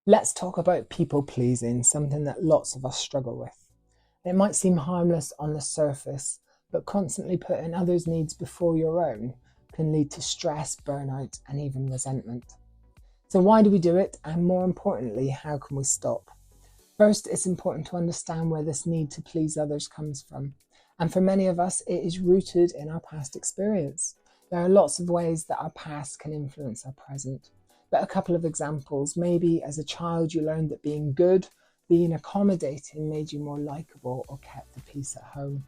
Let's talk about people pleasing, something that lots of us struggle with. It might seem harmless on the surface, but constantly putting others' needs before your own can lead to stress, burnout, and even resentment. So, why do we do it? And more importantly, how can we stop? First, it's important to understand where this need to please others comes from. And for many of us, it is rooted in our past experience. There are lots of ways that our past can influence our present. But a couple of examples, maybe as a child you learned that being good, being accommodating made you more likable or kept the peace at home.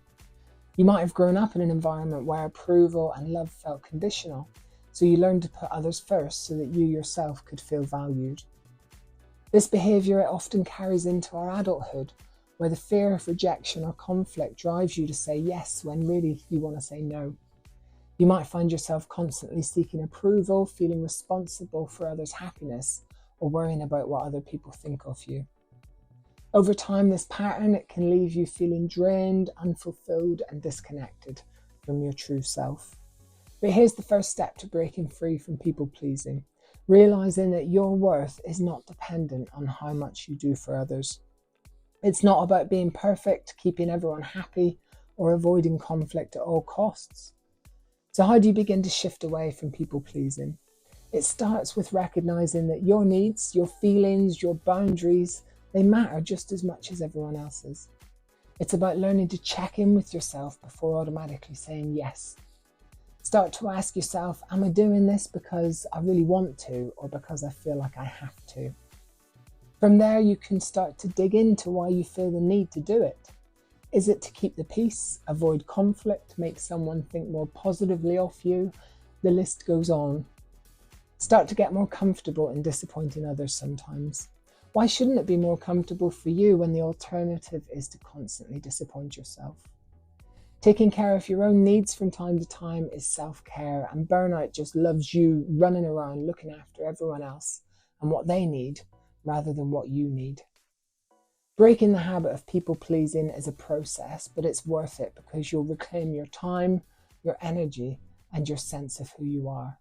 You might have grown up in an environment where approval and love felt conditional, so you learned to put others first so that you yourself could feel valued. This behaviour often carries into our adulthood, where the fear of rejection or conflict drives you to say yes when really you want to say no. You might find yourself constantly seeking approval, feeling responsible for others' happiness, or worrying about what other people think of you. Over time, this pattern it can leave you feeling drained, unfulfilled, and disconnected from your true self. But here's the first step to breaking free from people pleasing, realizing that your worth is not dependent on how much you do for others. It's not about being perfect, keeping everyone happy, or avoiding conflict at all costs. So, how do you begin to shift away from people pleasing? It starts with recognizing that your needs, your feelings, your boundaries, they matter just as much as everyone else's. It's about learning to check in with yourself before automatically saying yes. Start to ask yourself, am I doing this because I really want to or because I feel like I have to? From there, you can start to dig into why you feel the need to do it. Is it to keep the peace, avoid conflict, make someone think more positively of you? The list goes on. Start to get more comfortable in disappointing others sometimes. Why shouldn't it be more comfortable for you when the alternative is to constantly disappoint yourself? Taking care of your own needs from time to time is self-care, and burnout just loves you running around looking after everyone else and what they need rather than what you need. Breaking the habit of people pleasing is a process, but it's worth it because you'll reclaim your time, your energy, and your sense of who you are.